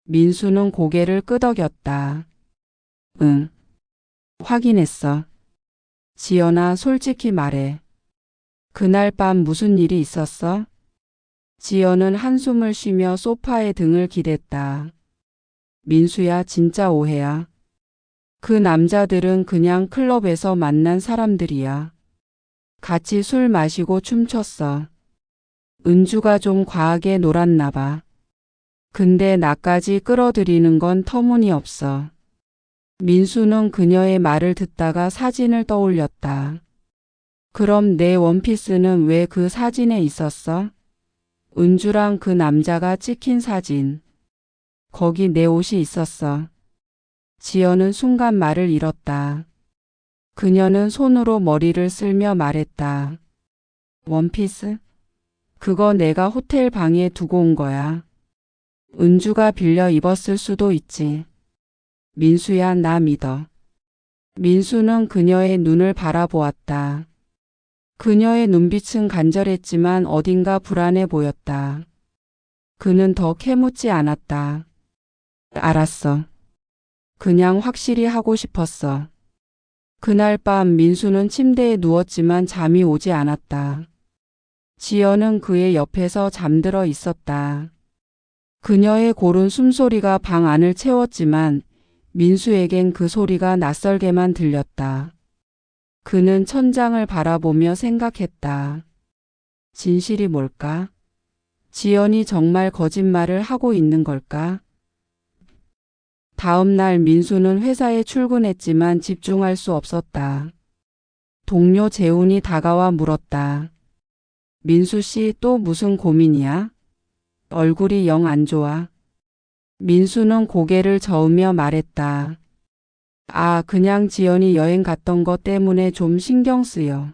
민수는 고개를 끄덕였다. 응. 확인했어. 지연아, 솔직히 말해. 그날 밤 무슨 일이 있었어? 지연은 한숨을 쉬며 소파에 등을 기댔다. 민수야, 진짜 오해야. 그 남자들은 그냥 클럽에서 만난 사람들이야. 같이 술 마시고 춤췄어. 은주가 좀 과하게 놀았나 봐. 근데 나까지 끌어들이는 건 터무니없어. 민수는 그녀의 말을 듣다가 사진을 떠올렸다. 그럼 내 원피스는 왜 그 사진에 있었어? 은주랑 그 남자가 찍힌 사진. 거기 내 옷이 있었어. 지연은 순간 말을 잃었다. 그녀는 손으로 머리를 쓸며 말했다. 원피스? 그거 내가 호텔 방에 두고 온 거야. 은주가 빌려 입었을 수도 있지. 민수야, 나 믿어. 민수는 그녀의 눈을 바라보았다. 그녀의 눈빛은 간절했지만 어딘가 불안해 보였다. 그는 더 캐묻지 않았다. 알았어. 그냥 확실히 하고 싶었어. 그날 밤 민수는 침대에 누웠지만 잠이 오지 않았다. 지연은 그의 옆에서 잠들어 있었다. 그녀의 고른 숨소리가 방 안을 채웠지만 민수에겐 그 소리가 낯설게만 들렸다. 그는 천장을 바라보며 생각했다. 진실이 뭘까? 지연이 정말 거짓말을 하고 있는 걸까? 다음 날 민수는 회사에 출근했지만 집중할 수 없었다. 동료 재훈이 다가와 물었다. 민수 씨, 또 무슨 고민이야? 얼굴이 영 안 좋아. 민수는 고개를 저으며 말했다. 그냥 지연이 여행 갔던 것 때문에 좀 신경 쓰여.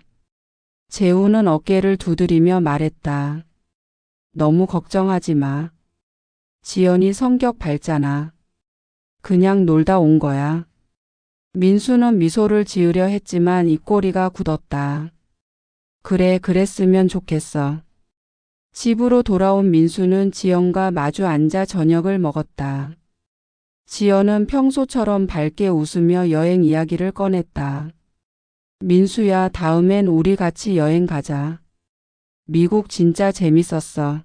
재훈은 어깨를 두드리며 말했다. 너무 걱정하지 마. 지연이 성격 밝잖아. 그냥 놀다 온 거야. 민수는 미소를 지으려 했지만 입꼬리가 굳었다. 그래, 그랬으면 좋겠어. 집으로 돌아온 민수는 지연과 마주 앉아 저녁을 먹었다. 지연은 평소처럼 밝게 웃으며 여행 이야기를 꺼냈다. 민수야, 다음엔 우리 같이 여행 가자. 미국 진짜 재밌었어.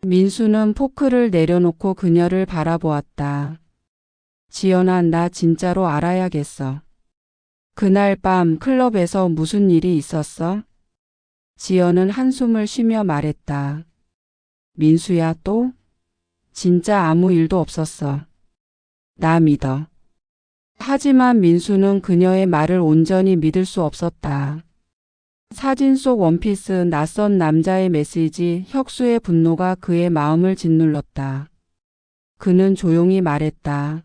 민수는 포크를 내려놓고 그녀를 바라보았다. 지연아, 나 진짜로 알아야겠어. 그날 밤 클럽에서 무슨 일이 있었어? 지연은 한숨을 쉬며 말했다. 민수야, 또? 진짜 아무 일도 없었어. 나 믿어. 하지만 민수는 그녀의 말을 온전히 믿을 수 없었다. 사진 속 원피스, 낯선 남자의 메시지, 혁수의 분노가 그의 마음을 짓눌렀다. 그는 조용히 말했다.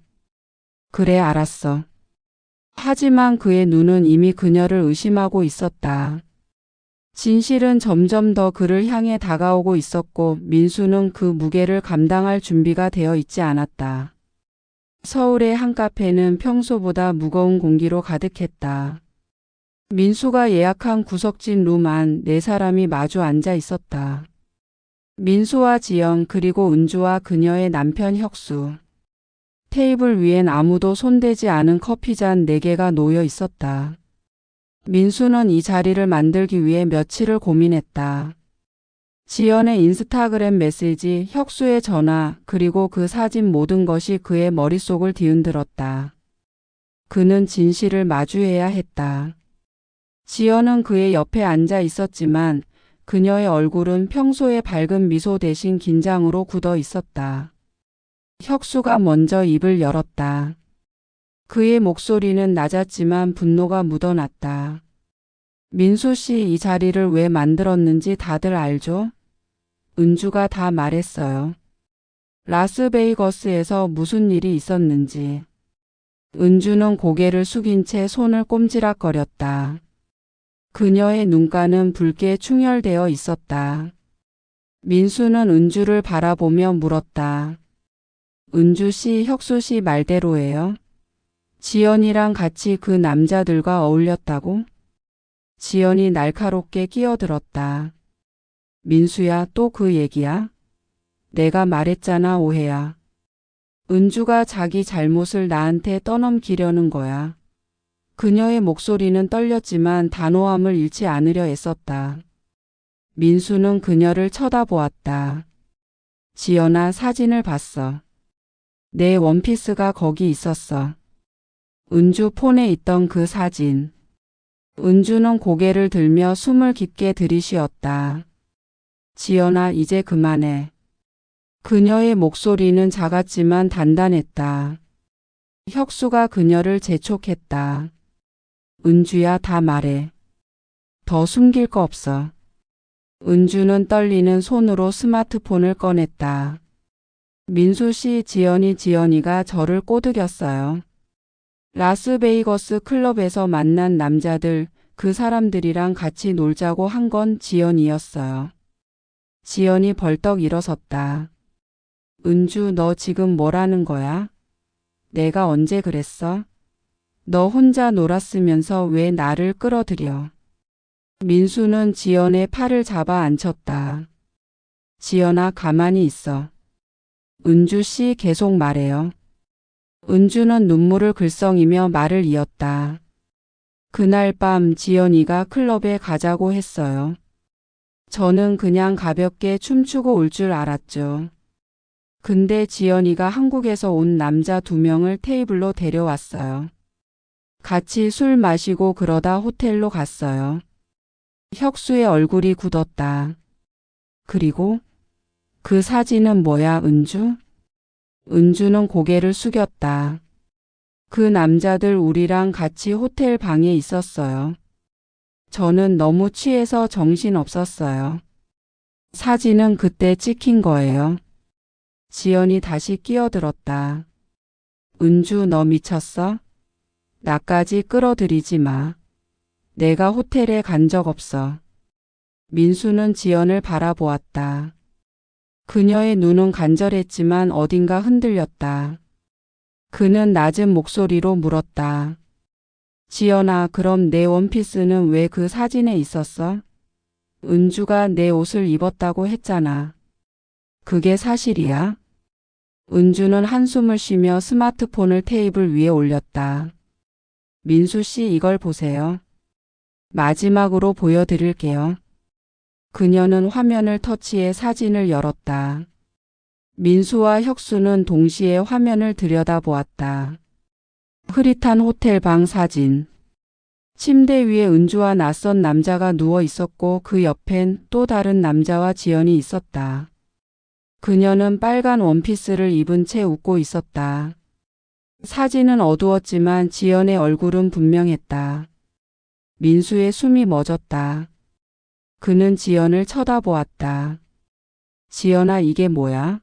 그래, 알았어. 하지만 그의 눈은 이미 그녀를 의심하고 있었다. 진실은 점점 더 그를 향해 다가오고 있었고 민수는 그 무게를 감당할 준비가 되어 있지 않았다. 서울의 한 카페는 평소보다 무거운 공기로 가득했다. 민수가 예약한 구석진 룸 안 4사람이 마주 앉아 있었다. 민수와 지연 그리고 은주와 그녀의 남편 혁수. 테이블 위엔 아무도 손대지 않은 커피잔 4개가 놓여 있었다. 민수는 이 자리를 만들기 위해 며칠을 고민했다. 지연의 인스타그램 메시지, 혁수의 전화, 그리고 그 사진 모든 것이 그의 머릿속을 뒤흔들었다. 그는 진실을 마주해야 했다. 지연은 그의 옆에 앉아 있었지만 그녀의 얼굴은 평소의 밝은 미소 대신 긴장으로 굳어 있었다. 혁수가 먼저 입을 열었다. 그의 목소리는 낮았지만 분노가 묻어났다. 민수 씨, 이 자리를 왜 만들었는지 다들 알죠? 은주가 다 말했어요. 라스베이거스에서 무슨 일이 있었는지. 은주는 고개를 숙인 채 손을 꼼지락거렸다. 그녀의 눈가는 붉게 충혈되어 있었다. 민수는 은주를 바라보며 물었다. 은주 씨, 혁수 씨 말대로예요? 지연이랑 같이 그 남자들과 어울렸다고? 지연이 날카롭게 끼어들었다. 민수야, 또 그 얘기야? 내가 말했잖아, 오해야. 은주가 자기 잘못을 나한테 떠넘기려는 거야. 그녀의 목소리는 떨렸지만 단호함을 잃지 않으려 애썼다. 민수는 그녀를 쳐다보았다. 지연아, 사진을 봤어. 내 원피스가 거기 있었어. 은주 폰에 있던 그 사진. 은주는 고개를 들며 숨을 깊게 들이쉬었다. 지연아, 이제 그만해. 그녀의 목소리는 작았지만 단단했다. 혁수가 그녀를 재촉했다. 은주야, 다 말해. 더 숨길 거 없어. 은주는 떨리는 손으로 스마트폰을 꺼냈다. 민수 씨, 지연이가 저를 꼬드겼어요. 라스베이거스 클럽에서 만난 남자들, 그 사람들이랑 같이 놀자고 한 건 지연이었어요. 지연이 벌떡 일어섰다. 은주, 너 지금 뭐라는 거야? 내가 언제 그랬어? 너 혼자 놀았으면서 왜 나를 끌어들여? 민수는 지연의 팔을 잡아 앉혔다. 지연아, 가만히 있어. 은주 씨, 계속 말해요. 은주는 눈물을 글썽이며 말을 이었다. 그날 밤 지연이가 클럽에 가자고 했어요. 저는 그냥 가볍게 춤추고 올 줄 알았죠. 근데 지연이가 한국에서 온 남자 2명을 테이블로 데려왔어요. 같이 술 마시고 그러다 호텔로 갔어요. 혁수의 얼굴이 굳었다. 그리고 그 사진은 뭐야, 은주? 은주는 고개를 숙였다. 그 남자들 우리랑 같이 호텔 방에 있었어요. 저는 너무 취해서 정신 없었어요. 사진은 그때 찍힌 거예요. 지연이 다시 끼어들었다. 은주, 너 미쳤어? 나까지 끌어들이지 마. 내가 호텔에 간 적 없어. 민수는 지연을 바라보았다. 그녀의 눈은 간절했지만 어딘가 흔들렸다. 그는 낮은 목소리로 물었다. 지연아, 그럼 내 원피스는 왜 그 사진에 있었어? 은주가 내 옷을 입었다고 했잖아. 그게 사실이야? 은주는 한숨을 쉬며 스마트폰을 테이블 위에 올렸다. 민수 씨, 이걸 보세요. 마지막으로 보여드릴게요. 그녀는 화면을 터치해 사진을 열었다. 민수와 혁수는 동시에 화면을 들여다보았다. 흐릿한 호텔 방 사진. 침대 위에 은주와 낯선 남자가 누워 있었고 그 옆엔 또 다른 남자와 지연이 있었다. 그녀는 빨간 원피스를 입은 채 웃고 있었다. 사진은 어두웠지만 지연의 얼굴은 분명했다. 민수의 숨이 멎었다. 그는 지연을 쳐다보았다. 지연아, 이게 뭐야?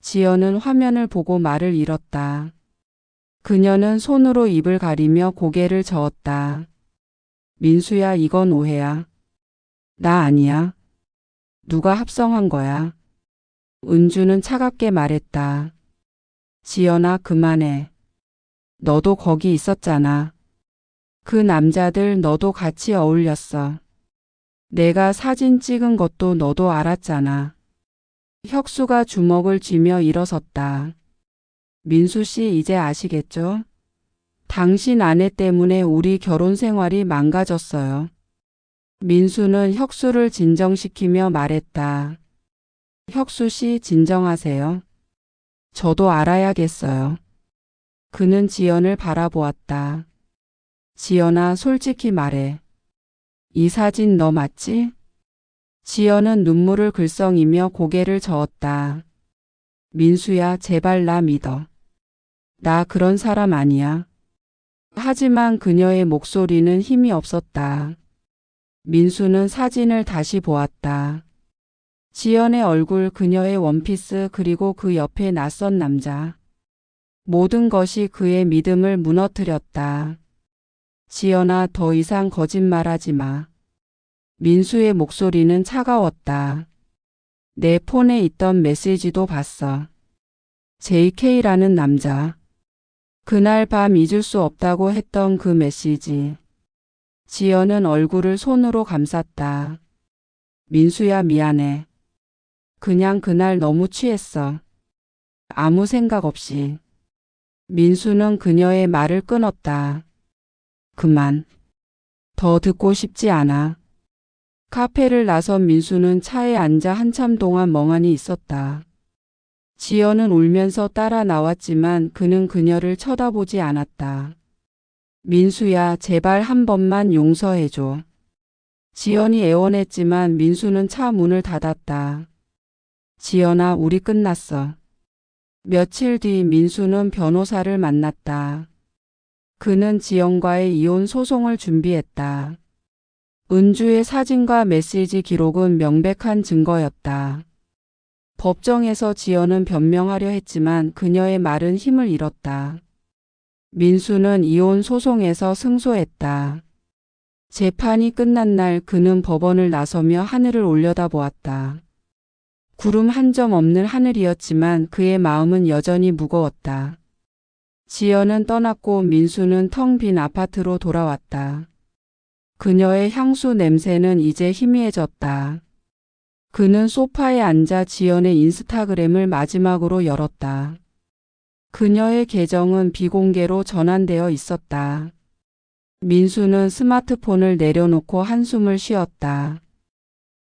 지연은 화면을 보고 말을 잃었다. 그녀는 손으로 입을 가리며 고개를 저었다. 민수야, 이건 오해야. 나 아니야. 누가 합성한 거야? 은주는 차갑게 말했다. 지연아, 그만해. 너도 거기 있었잖아. 그 남자들 너도 같이 어울렸어. 내가 사진 찍은 것도 너도 알았잖아. 혁수가 주먹을 쥐며 일어섰다. 민수 씨, 이제 아시겠죠? 당신 아내 때문에 우리 결혼 생활이 망가졌어요. 민수는 혁수를 진정시키며 말했다. 혁수 씨, 진정하세요. 저도 알아야겠어요. 그는 지연을 바라보았다. 지연아, 솔직히 말해. 이 사진 너 맞지? 지연은 눈물을 글썽이며 고개를 저었다. 민수야, 제발 나 믿어. 나 그런 사람 아니야. 하지만 그녀의 목소리는 힘이 없었다. 민수는 사진을 다시 보았다. 지연의 얼굴, 그녀의 원피스, 그리고 그 옆에 낯선 남자. 모든 것이 그의 믿음을 무너뜨렸다. 지연아, 더 이상 거짓말하지 마. 민수의 목소리는 차가웠다. 내 폰에 있던 메시지도 봤어. JK라는 남자. 그날 밤 잊을 수 없다고 했던 그 메시지. 지연은 얼굴을 손으로 감쌌다. 민수야, 미안해. 그냥 그날 너무 취했어. 아무 생각 없이. 민수는 그녀의 말을 끊었다. 그만. 더 듣고 싶지 않아. 카페를 나선 민수는 차에 앉아 한참 동안 멍하니 있었다. 지연은 울면서 따라 나왔지만 그는 그녀를 쳐다보지 않았다. 민수야, 제발 한 번만 용서해줘. 지연이 애원했지만 민수는 차 문을 닫았다. 지연아, 우리 끝났어. 며칠 뒤 민수는 변호사를 만났다. 그는 지연과의 이혼 소송을 준비했다. 은주의 사진과 메시지 기록은 명백한 증거였다. 법정에서 지연은 변명하려 했지만 그녀의 말은 힘을 잃었다. 민수는 이혼 소송에서 승소했다. 재판이 끝난 날 그는 법원을 나서며 하늘을 올려다보았다. 구름 한 점 없는 하늘이었지만 그의 마음은 여전히 무거웠다. 지연은 떠났고 민수는 텅 빈 아파트로 돌아왔다. 그녀의 향수 냄새는 이제 희미해졌다. 그는 소파에 앉아 지연의 인스타그램을 마지막으로 열었다. 그녀의 계정은 비공개로 전환되어 있었다. 민수는 스마트폰을 내려놓고 한숨을 쉬었다.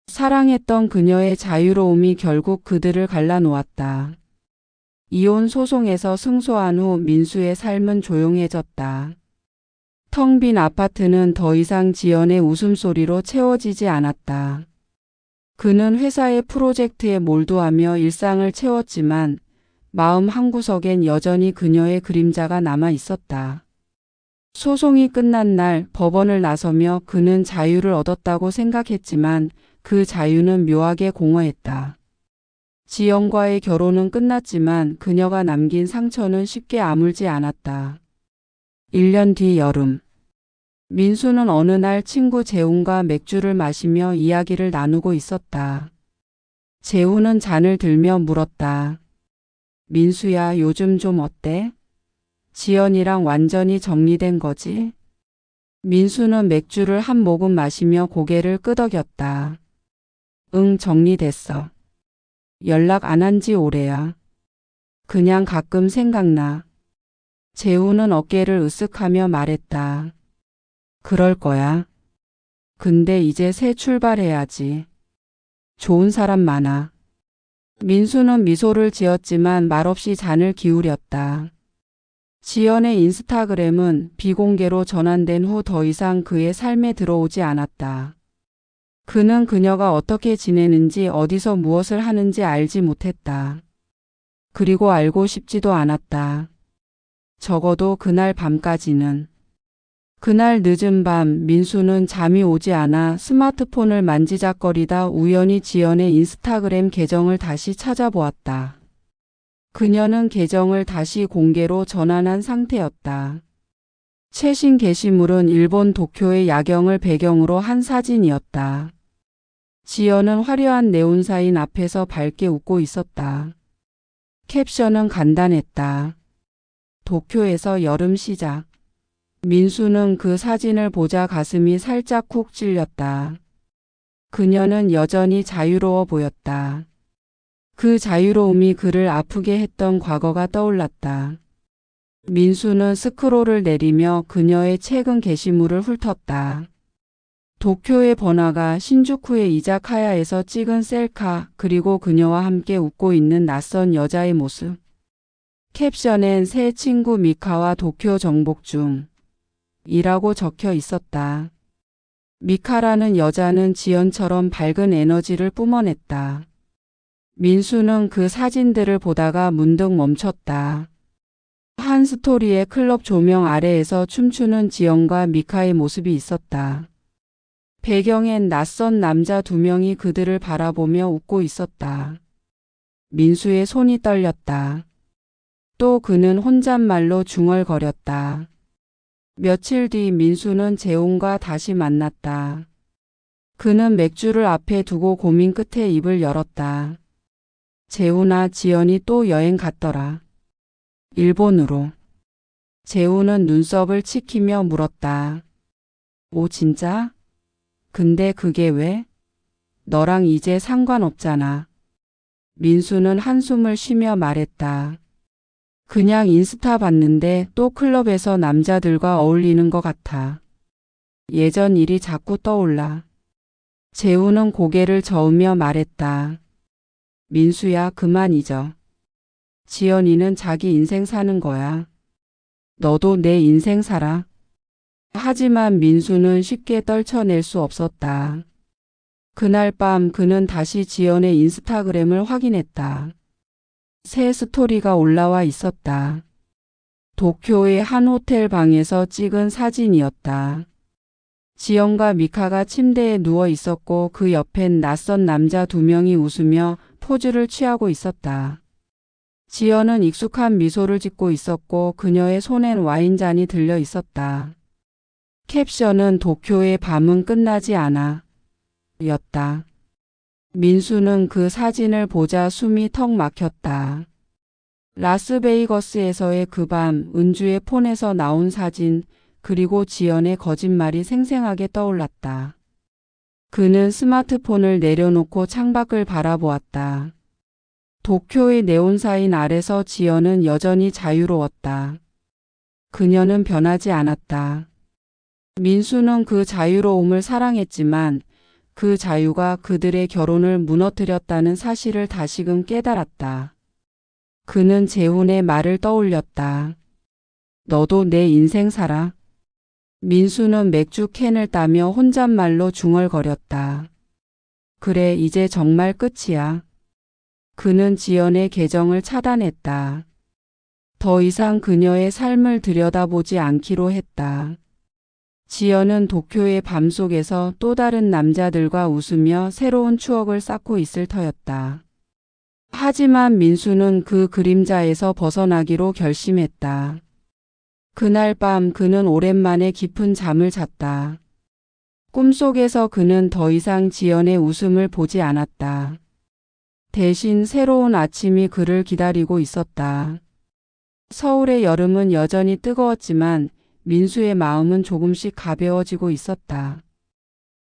사랑했던 그녀의 자유로움이 결국 그들을 갈라놓았다. 이혼 소송에서 승소한 후 민수의 삶은 조용해졌다. 텅 빈 아파트는 더 이상 지연의 웃음소리로 채워지지 않았다. 그는 회사의 프로젝트에 몰두하며 일상을 채웠지만 마음 한구석엔 여전히 그녀의 그림자가 남아 있었다. 소송이 끝난 날 법원을 나서며 그는 자유를 얻었다고 생각했지만 그 자유는 묘하게 공허했다. 지연과의 결혼은 끝났지만 그녀가 남긴 상처는 쉽게 아물지 않았다. 1년 뒤 여름. 민수는 어느 날 친구 재훈과 맥주를 마시며 이야기를 나누고 있었다. 재훈은 잔을 들며 물었다. 민수야, 요즘 좀 어때? 지연이랑 완전히 정리된 거지? 민수는 맥주를 한 모금 마시며 고개를 끄덕였다. 응, 정리됐어. 연락 안 한 지 오래야. 그냥 가끔 생각나. 재훈은 어깨를 으쓱하며 말했다. 그럴 거야. 근데 이제 새 출발해야지. 좋은 사람 많아. 민수는 미소를 지었지만 말없이 잔을 기울였다. 지연의 인스타그램은 비공개로 전환된 후 더 이상 그의 삶에 들어오지 않았다. 그는 그녀가 어떻게 지내는지 어디서 무엇을 하는지 알지 못했다. 그리고 알고 싶지도 않았다. 적어도 그날 밤까지는. 그날 늦은 밤 민수는 잠이 오지 않아 스마트폰을 만지작거리다 우연히 지연의 인스타그램 계정을 다시 찾아보았다. 그녀는 계정을 다시 공개로 전환한 상태였다. 최신 게시물은 일본 도쿄의 야경을 배경으로 한 사진이었다. 지연은 화려한 네온사인 앞에서 밝게 웃고 있었다. 캡션은 간단했다. 도쿄에서 여름 시작. 민수는 그 사진을 보자 가슴이 살짝 쿡 찔렸다. 그녀는 여전히 자유로워 보였다. 그 자유로움이 그를 아프게 했던 과거가 떠올랐다. 민수는 스크롤을 내리며 그녀의 최근 게시물을 훑었다. 도쿄의 번화가 신주쿠의 이자카야에서 찍은 셀카, 그리고 그녀와 함께 웃고 있는 낯선 여자의 모습. 캡션엔 새 친구 미카와 도쿄 정복 중 이라고 적혀 있었다. 미카라는 여자는 지연처럼 밝은 에너지를 뿜어냈다. 민수는 그 사진들을 보다가 문득 멈췄다. 한 스토리의 클럽 조명 아래에서 춤추는 지연과 미카의 모습이 있었다. 배경엔 낯선 남자 2명이 그들을 바라보며 웃고 있었다. 민수의 손이 떨렸다. 또 그는 혼잣말로 중얼거렸다. 며칠 뒤 민수는 재훈과 다시 만났다. 그는 맥주를 앞에 두고 고민 끝에 입을 열었다. 재훈아, 지연이 또 여행 갔더라. 일본으로. 재훈은 눈썹을 치키며 물었다. 오, 진짜? 근데 그게 왜? 너랑 이제 상관없잖아. 민수는 한숨을 쉬며 말했다. 그냥 인스타 봤는데 또 클럽에서 남자들과 어울리는 것 같아. 예전 일이 자꾸 떠올라. 재훈은 고개를 저으며 말했다. 민수야, 그만 잊어. 지연이는 자기 인생 사는 거야. 너도 내 인생 살아. 하지만 민수는 쉽게 떨쳐낼 수 없었다. 그날 밤 그는 다시 지연의 인스타그램을 확인했다. 새 스토리가 올라와 있었다. 도쿄의 한 호텔 방에서 찍은 사진이었다. 지연과 미카가 침대에 누워 있었고 그 옆엔 낯선 남자 2명이 웃으며 포즈를 취하고 있었다. 지연은 익숙한 미소를 짓고 있었고 그녀의 손엔 와인잔이 들려 있었다. 캡션은 도쿄의 밤은 끝나지 않아 였다. 민수는 그 사진을 보자 숨이 턱 막혔다. 라스베이거스에서의 그 밤, 은주의 폰에서 나온 사진, 그리고 지연의 거짓말이 생생하게 떠올랐다. 그는 스마트폰을 내려놓고 창밖을 바라보았다. 도쿄의 네온사인 아래서 지연은 여전히 자유로웠다. 그녀는 변하지 않았다. 민수는 그 자유로움을 사랑했지만 그 자유가 그들의 결혼을 무너뜨렸다는 사실을 다시금 깨달았다. 그는 재훈의 말을 떠올렸다. 너도 내 인생 살아. 민수는 맥주 캔을 따며 혼잣말로 중얼거렸다. 그래, 이제 정말 끝이야. 그는 지연의 계정을 차단했다. 더 이상 그녀의 삶을 들여다보지 않기로 했다. 지연은 도쿄의 밤 속에서 또 다른 남자들과 웃으며 새로운 추억을 쌓고 있을 터였다. 하지만 민수는 그 그림자에서 벗어나기로 결심했다. 그날 밤 그는 오랜만에 깊은 잠을 잤다. 꿈속에서 그는 더 이상 지연의 웃음을 보지 않았다. 대신 새로운 아침이 그를 기다리고 있었다. 서울의 여름은 여전히 뜨거웠지만 민수의 마음은 조금씩 가벼워지고 있었다.